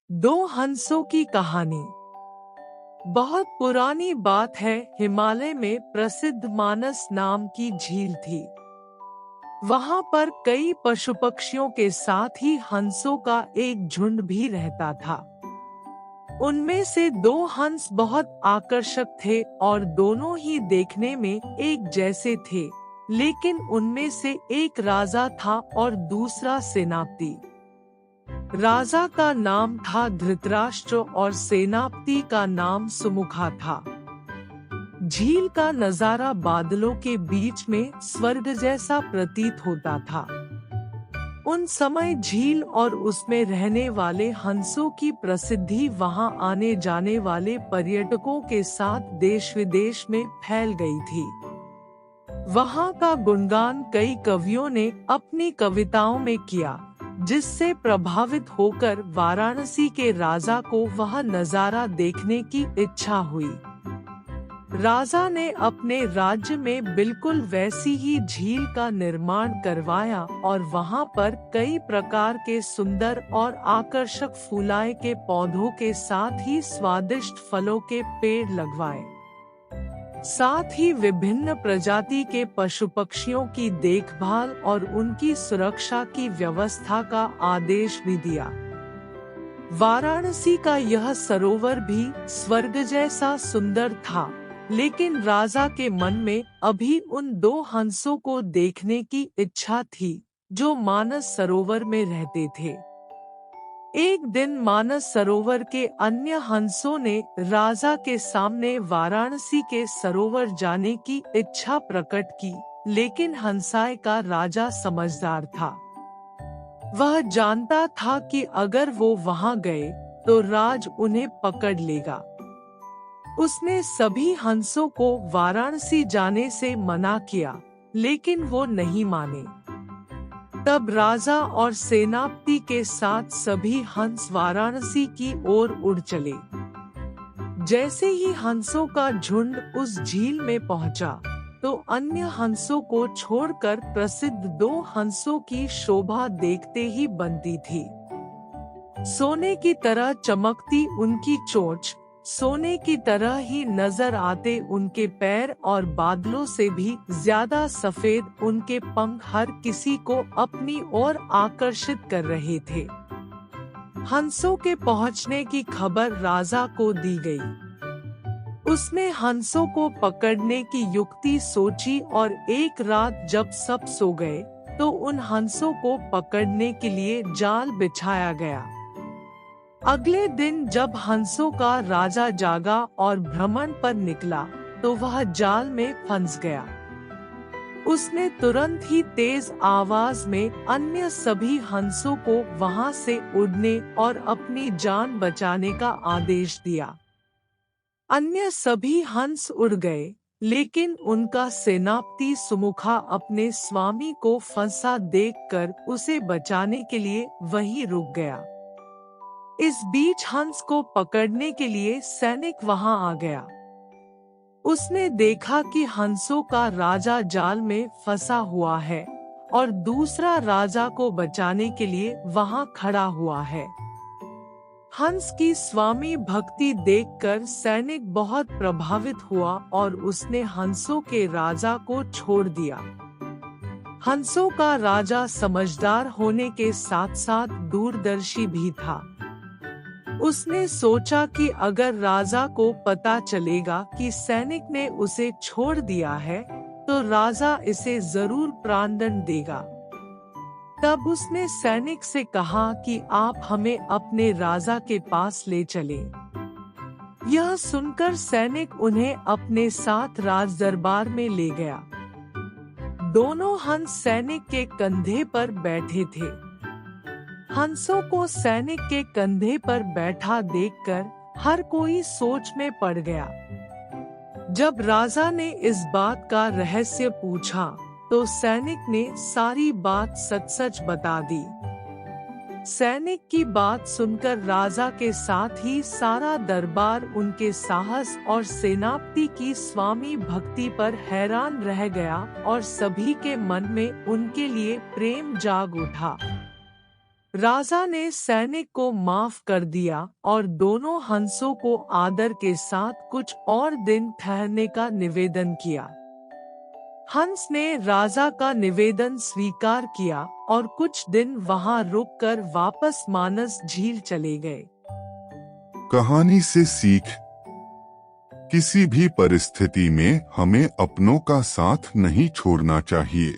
दो हंसों की कहानी। बहुत पुरानी बात है, हिमालय में प्रसिद्ध मानस नाम की झील थी। वहां पर कई पशु पक्षियों के साथ ही हंसों का एक झुंड भी रहता था। उनमें से दो हंस बहुत आकर्षक थे और दोनों ही देखने में एक जैसे थे, लेकिन उनमें से एक राजा था और दूसरा सेनापति। राजा का नाम था धृतराष्ट्र और सेनापति का नाम सुमुखा था। झील का नजारा बादलों के बीच में स्वर्ग जैसा प्रतीत होता था। उन समय झील और उसमें रहने वाले हंसों की प्रसिद्धि वहां आने जाने वाले पर्यटकों के साथ देश विदेश में फैल गई थी। वहां का गुणगान कई कवियों ने अपनी कविताओं में किया, जिससे प्रभावित होकर वाराणसी के राजा को वह नजारा देखने की इच्छा हुई। राजा ने अपने राज्य में बिल्कुल वैसी ही झील का निर्माण करवाया और वहां पर कई प्रकार के सुंदर और आकर्षक फूलाए के पौधों के साथ ही स्वादिष्ट फलों के पेड़ लगवाए। साथ ही विभिन्न प्रजाति के पशु पक्षियों की देखभाल और उनकी सुरक्षा की व्यवस्था का आदेश भी दिया। वाराणसी का यह सरोवर भी स्वर्ग जैसा सुंदर था, लेकिन राजा के मन में अभी उन दो हंसों को देखने की इच्छा थी जो मानस सरोवर में रहते थे। एक दिन मानस सरोवर के अन्य हंसों ने राजा के सामने वाराणसी के सरोवर जाने की इच्छा प्रकट की, लेकिन हंसाए का राजा समझदार था। वह जानता था कि अगर वो वहां गए तो राज उन्हें पकड़ लेगा। उसने सभी हंसों को वाराणसी जाने से मना किया, लेकिन वो नहीं माने। तब राजा और सेनापति के साथ सभी हंस वाराणसी की ओर उड़ चले। जैसे ही हंसों का झुंड उस झील में पहुंचा, तो अन्य हंसों को छोड़कर प्रसिद्ध दो हंसों की शोभा देखते ही बनती थी। सोने की तरह चमकती उनकी चोंच, सोने की तरह ही नजर आते उनके पैर और बादलों से भी ज्यादा सफेद उनके पंख हर किसी को अपनी ओर आकर्षित कर रहे थे। हंसों के पहुंचने की खबर राजा को दी गई। उसने हंसों को पकड़ने की युक्ति सोची और एक रात जब सब सो गए, तो उन हंसों को पकड़ने के लिए जाल बिछाया गया। अगले दिन जब हंसों का राजा जागा और भ्रमण पर निकला, तो वह जाल में फंस गया। उसने तुरंत ही तेज आवाज में अन्य सभी हंसों को वहां से उड़ने और अपनी जान बचाने का आदेश दिया। अन्य सभी हंस उड़ गए, लेकिन उनका सेनापति सुमुखा अपने स्वामी को फंसा देखकर उसे बचाने के लिए वहीं रुक गया। इस बीच हंस को पकड़ने के लिए सैनिक वहां आ गया। उसने देखा कि हंसों का राजा जाल में फंसा हुआ है और दूसरा राजा को बचाने के लिए वहां खड़ा हुआ है। हंस की स्वामी भक्ति देखकर सैनिक बहुत प्रभावित हुआ और उसने हंसों के राजा को छोड़ दिया। हंसों का राजा समझदार होने के साथ साथ दूरदर्शी भी था। उसने सोचा कि अगर राजा को पता चलेगा कि सैनिक ने उसे छोड़ दिया है, तो राजा इसे जरूर प्राणदंड देगा। तब उसने सैनिक से कहा कि आप हमें अपने राजा के पास ले चले। यह सुनकर सैनिक उन्हें अपने साथ राज दरबार में ले गया। दोनों हंस सैनिक के कंधे पर बैठे थे। हंसों को सैनिक के कंधे पर बैठा देखकर हर कोई सोच में पड़ गया। जब राजा ने इस बात का रहस्य पूछा, तो सैनिक ने सारी बात सच सच बता दी। सैनिक की बात सुनकर राजा के साथ ही सारा दरबार उनके साहस और सेनापति की स्वामी भक्ति पर हैरान रह गया और सभी के मन में उनके लिए प्रेम जाग उठा। राजा ने सैनिक को माफ कर दिया और दोनों हंसों को आदर के साथ कुछ और दिन ठहरने का निवेदन किया। हंस ने राजा का निवेदन स्वीकार किया और कुछ दिन वहां रुककर वापस मानस झील चले गए। कहानी से सीख। किसी भी परिस्थिति में हमें अपनों का साथ नहीं छोड़ना चाहिए।